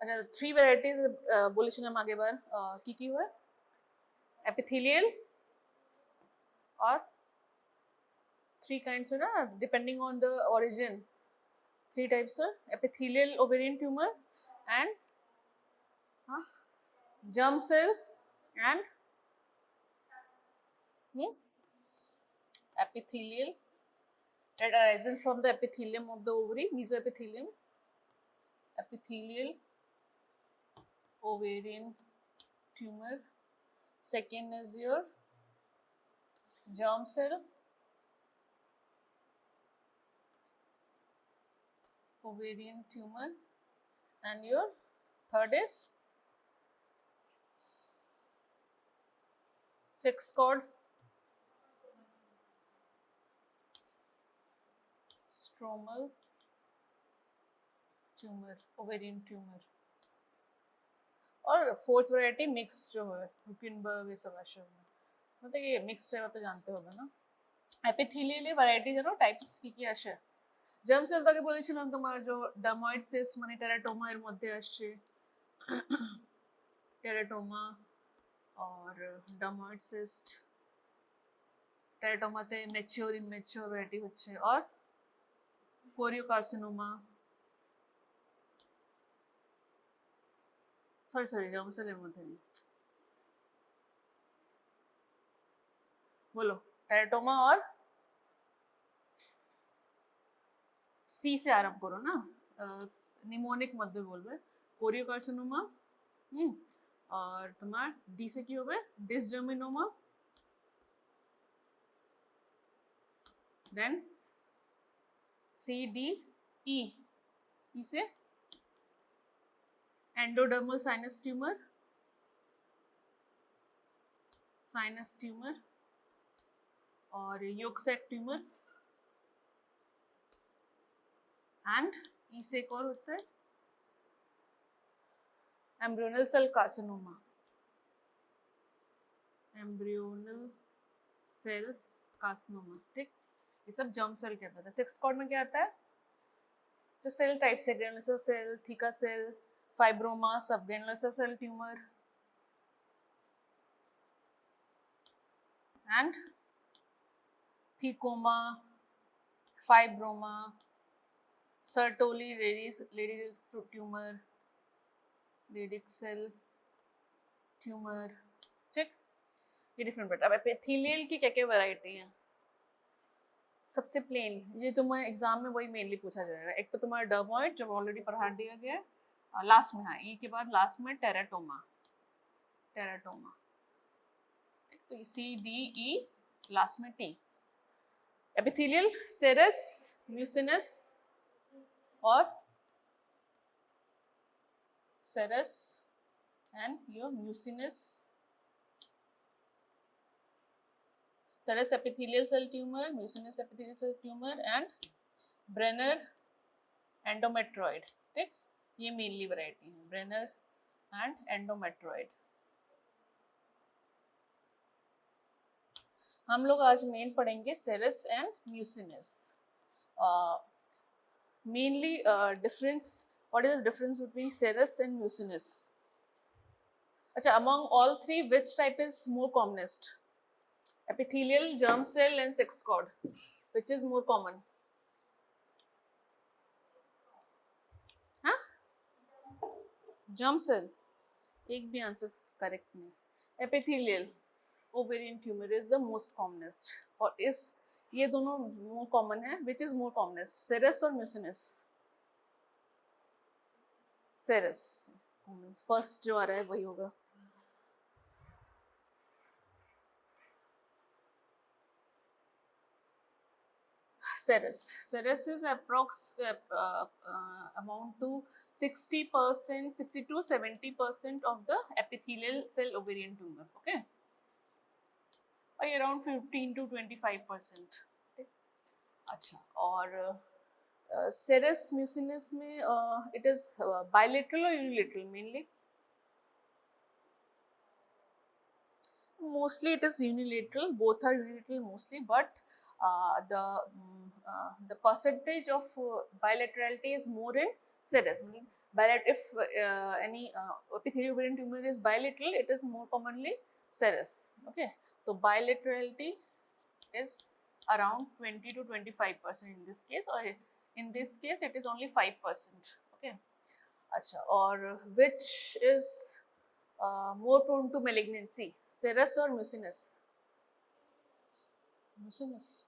अच्छा 3 ভ্যারাইটিজ বলেছিলাম আগেবার কি কি হয় epithelial or 3 kinds है ना depending on the origin 3 types are epithelial ovarian tumor and germ cell and epithelial that arises from the epithelium of the ovary mesoepithelium epithelial ovarian tumor. Second is your germ cell ovarian tumor and your third is sex cord stromal tumor ovarian tumor और fourth variety mix जो है हुकिनबर्ग ये सब ऐसे मतलब ये mix है तो जानते होगे ना एपिथेलियल वैरायटी জানো টাইপস কি কি আসে জার্ম সেল তাকে বলেছিলাম তোমার যে ডার্ময়েড সিস্ট মানে টেরাটোমা এর মধ্যে আসছে টেরাটোমা और ডার্ময়েড সিস্ট টেরাটোমাতে ম্যাচিওর ইমম্যাচিওর ভ্যারাইটি হচ্ছে और কোরিওকার্সিনোমা সরি জার্ম সেলের মধ্যে নেই बोलो टेराटोमा और सी से आरंभ करो ना निमोनिक मध्य बोलबे कोरियोकार्सिनोमा और तुम्हार डी से की होबे dysgerminoma then C D E E से एंडोडर्मल साइनस ट्यूमर और योक्सैक ट्यूमर एंड ई से एक और होता है embryonal cell carcinoma embryonal cell carcinoma ठीक ये सब जर्म सेल के अंदर है सेक्स कॉर्ड में क्या आता है जो सेल टाइप से granulosa cell theca cell fibroma subgranulosa cell tumour and thecoma fibroma Sertoli radix tumour radix cell tumour ठीक ये डिफरेंट बेटा अब एपिथेलियल की क्या क्या वैरायटी है सबसे प्लेन ये तुम्हारे एग्जाम में वही मेनली पूछा जाएगा एक तो तुम्हारा डर्मोइड जो ऑलरेडी पढ़ा दिया गया है लास्ट में हाँ ई के बाद लास्ट में टेराटोमा तो सी डी ई लास्ट में टी एपिथेलियल सेरस म्यूसिनस और serous and your mucinous serous epithelial cell tumor mucinous epithelial cell tumor and Brenner endometrioid ठीक ये मेनली वैरायटी है Brenner and endometrioid हम लोग आज मेन पढ़ेंगे serous and mucinous mainly difference what is the difference between serous and mucinous अच्छा among all three which type is more commonest epithelial germ cell and sex cord which is more common germ cell एक भी answer correct नहीं epithelial ovarian tumor is the most commonest और इस ये दोनों more common है which is more commonest serous और mucinous serous first जो आ रहा है वही होगा serous is amount to 60%, 60 to 70% of the epithelial cell ovarian tumor. Okay, or around 15 to 25%. अच्छा और serous mucinous में it is bilateral or unilateral mainly Mostly it is unilateral, both are unilateral mostly, but the percentage of bilaterality is more in serous. If any epithelial ovarian tumor is bilateral, it is more commonly serous. Okay, so bilaterality is around 20 to 25% in this case, or in this case it is only 5%. Okay, acha, or which is more prone to malignancy, serous or mucinous? Mucinous.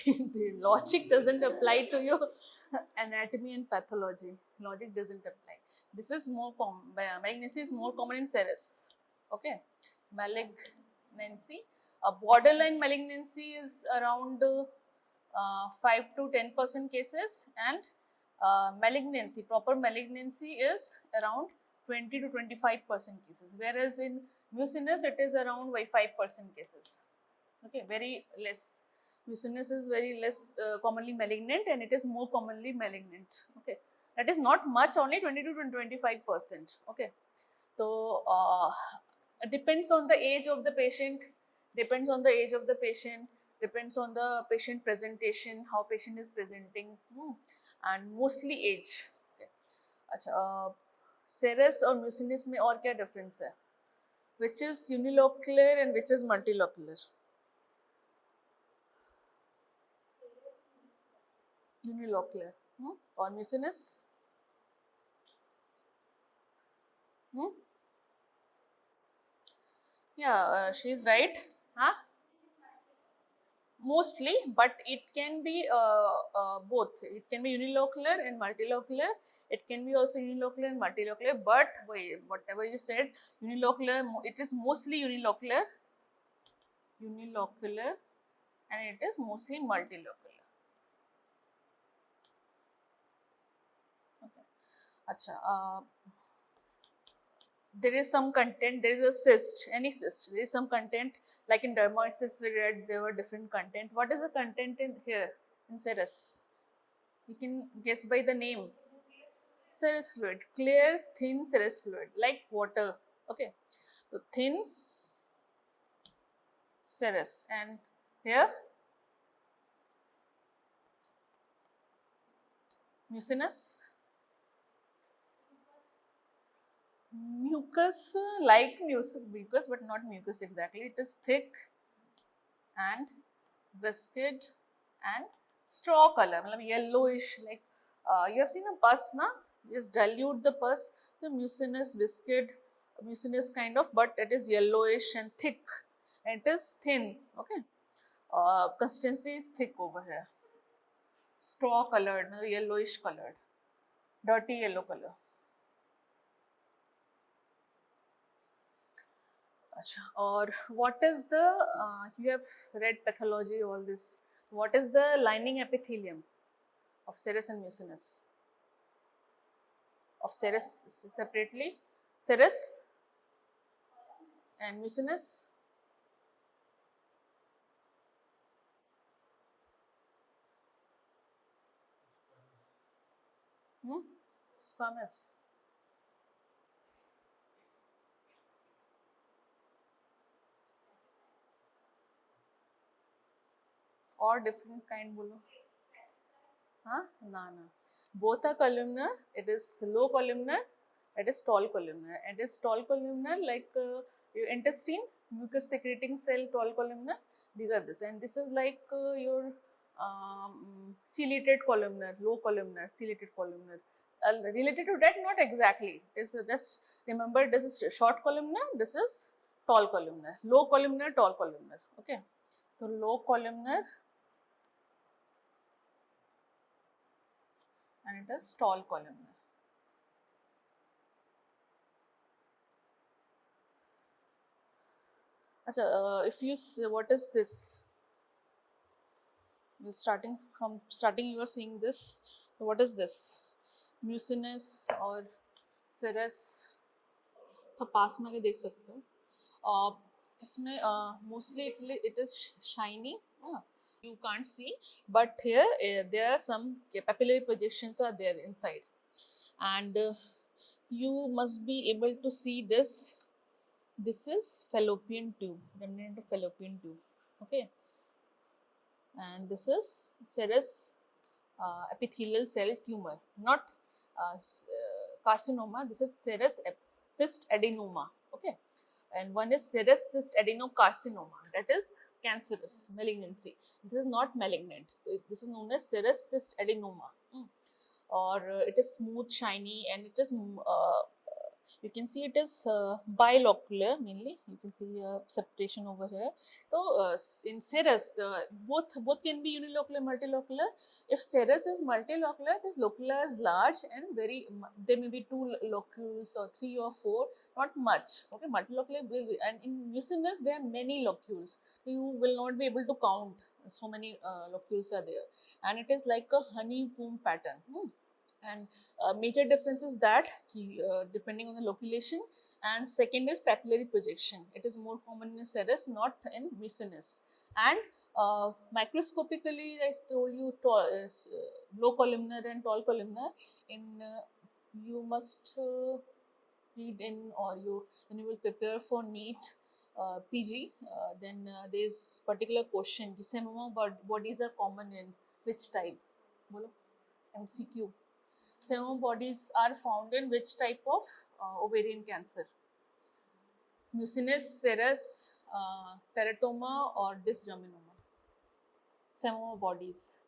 The logic doesn't apply to your anatomy and pathology. Logic doesn't apply. This is more common. Malignancy is more common in serous. Okay, malignancy. Borderline malignancy is around 5 to 10% cases, and malignancy, proper malignancy is around 20 to 25% cases, whereas in mucinous it is around by 5% cases. Okay, very less. Mucinous is very less commonly malignant, and it is more commonly malignant. Okay, that is not much, only 20 to 25%. Okay, so it depends on the age of the patient, depends on the age of the patient, depends on the patient presentation, how patient is presenting, and mostly age. Okay. अच्छा, serous और mucinous में और क्या difference है? Which is unilocular and which is multilocular? Unilocular. Or mucinous? Yeah, she's right. Huh? Mostly, but it can be both. It can be unilocular and multilocular. It can be also unilocular and multilocular. But wait, whatever you said, unilocular, it is mostly unilocular, and it is mostly multilocular. Okay. Acha, there is some content, there is a cyst, any cyst, there is some content, like in dermoid cysts we read there were different content. What is the content in here in serous? You can guess by the name. Serous fluid, clear, thin serous fluid, like water. Okay, so thin serous, and here mucinous. Mucus, like mucus, but not mucus exactly. It is thick and viscid and straw color, yellowish, like you have seen a pus, na? Just dilute the pus, the mucinous, viscid, mucinous kind of, but it is yellowish and thick, and it is thin. Okay, consistency is thick over here, straw colored, yellowish colored, dirty yellow color. Or what is the, you have read pathology, all this, what is the lining epithelium of serous and mucinous? Of serous separately, serous and mucinous? Squamous. Or different kind bolo? Huh? No. Both are columnar. It is low columnar. It is tall columnar. It is tall columnar, like your intestine, mucus secreting cell, tall columnar. These are this, and this is like your ciliated columnar, low columnar, ciliated columnar. Related to that, not exactly. It's just remember, this is short columnar. This is tall columnar. Low columnar, tall columnar. Okay. So low columnar, and it is tall columnar. If you see, what is this? You're starting you are seeing this. So what is this? Mucinous or serous? तो पास में देख सकते हो. इसमें mostly it is shiny. you can't see, but here there are some papillary projections are there inside, and you must be able to see this. This is fallopian tube, remnant of fallopian tube. Okay, and this is serous epithelial cell tumor, not carcinoma. This is serous cyst adenoma. Okay, and one is serous cyst adenocarcinoma, that is cancerous malignancy. This is not malignant. This is known as serous cyst adenoma. Or it is smooth, shiny, and it is you can see it is bilocular mainly. You can see separation over here. So in serous, both can be unilocular, multilocular. If serous is multilocular, the locula is large and very. There may be two locules or three or four, not much. Okay, multilocular, and in mucinous there are many locules. You will not be able to count. So many locules are there, and it is like a honeycomb pattern. And major difference is that depending on the loculation, and second is papillary projection. It is more common in serous, not in mucinous. And microscopically, I told you low columnar and tall columnar. In you must read in, or when you will prepare for NEET PG, then there is particular question. Seminoma bodies are common in which type? Bolo? MCQ. Seminoma bodies are found in which type of ovarian cancer? Mucinous, serous, teratoma, or dysgerminoma? Seminoma bodies.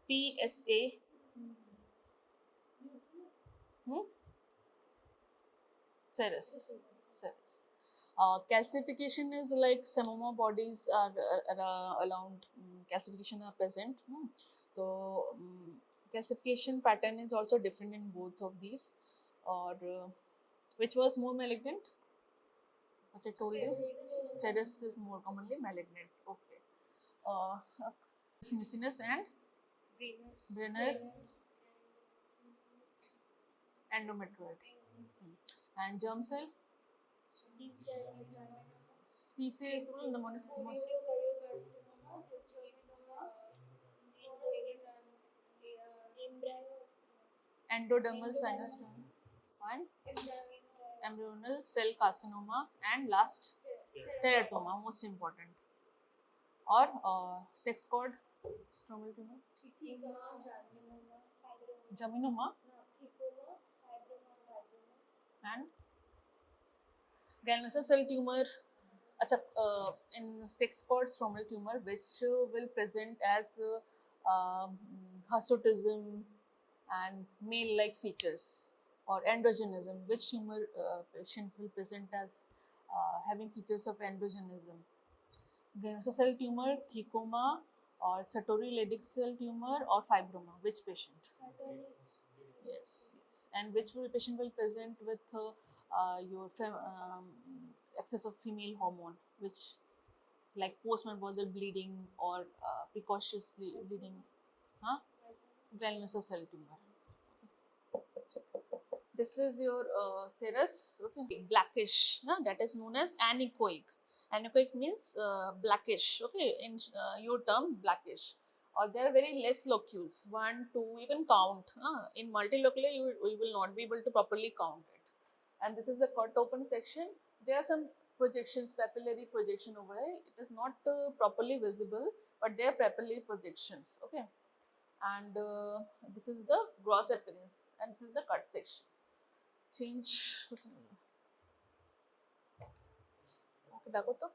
PSA. Serous. Serous. Calcification is like seminoma bodies are around, calcification are present. So calcification pattern is also different in both of these. Or which was more malignant? What I told you? Serous is more commonly malignant. Okay. Mucinous and Brenner endometrioid. And germ cell? C is the most endodermal sinus and embryonal cell carcinoma, and last teratoma, most important. Or sex cord stromal tumor, germinoma, and granulosa cell tumor. In sex cord stromal tumor, which will present as hirsutism and male-like features, or androgenism, which tumor patient will present as having features of androgenism? Granulosa cell tumor, thecoma, or Sartori Leydig cell tumor, or fibroma? Which patient? Yes, yes. And which patient will present with your excess of female hormone, which like postmenopausal bleeding or precocious bleeding? Granulosa cell tumor. This is your serous, okay, blackish, that is known as anechoic. Anechoic means blackish, okay, in your term blackish. Or there are very less locules, 1, 2, you can count. In multilocular, you will not be able to properly count it. And this is the cut open section. There are some projections, papillary projection over here. It is not properly visible, but they are papillary projections, okay. And this is the gross appearance, and this is the cut section. Change. Okay, Dakoto.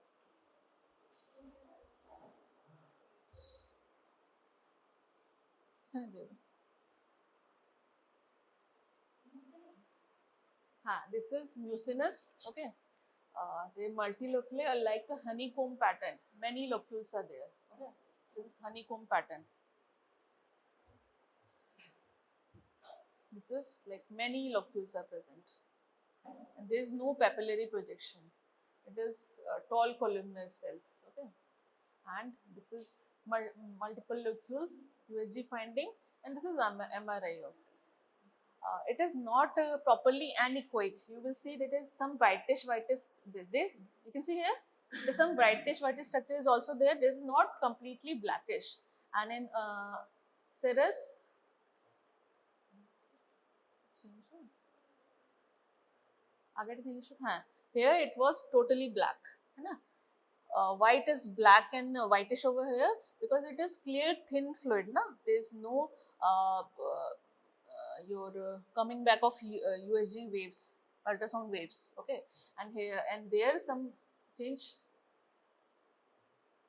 This is mucinous, okay. They multilocular are like a honeycomb pattern. Many locules are there. Okay. This is honeycomb pattern. This is like many locules are present. And there is no papillary projection. It is tall columnar cells. Okay. And this is multiple locules, USG finding, and this is MRI of this. It is not properly anechoic. You will see there is some whitish there. You can see here, there is some whitish structure is also there. This is not completely blackish. And in serous, here it was totally black, है ना? White is black and whitish over here because it is clear thin fluid, na? There is no your coming back of USG waves, ultrasound waves, okay? And here and there some change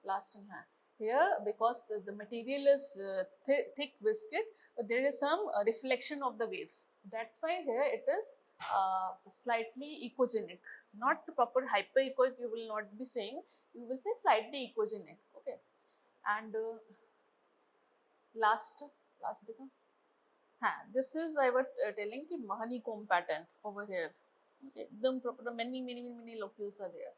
lasting hand. Here because the material is thick viscid, but there is some reflection of the waves. That's why here it is slightly ecogenic, not proper hyperechoic. You will not be saying, you will say slightly ecogenic, okay? And last देखो, this is I was telling कि honeycomb pattern over here, okay? एकदम proper, many locules are there.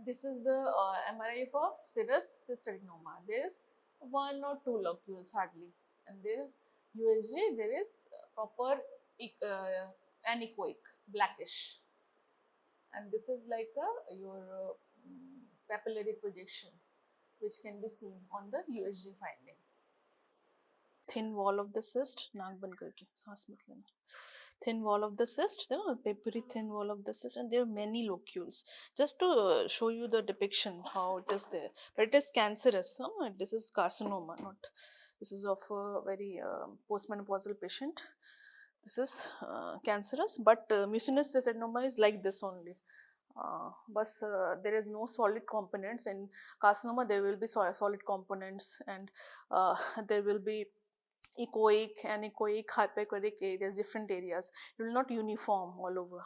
This is the MRI of serous cystadenoma. There is 1 or 2 locules hardly, and there is USG. There is proper anechoic, blackish, and this is like your papillary projection, which can be seen on the USG finding. Thin wall of the cyst, नाक बंद करके सांस मत लेना. Thin wall of the cyst, the papery thin wall of the cyst, and there are many locules. Just to show you the depiction how it is there, but it is cancerous. This is carcinoma, not. This is of a very postmenopausal patient. This is cancerous, but mucinous cystadenoma is like this only. But there is no solid components. In carcinoma there will be solid components, and there will be echoic, anechoic, hyperechoic areas, different areas. It will not uniform all over.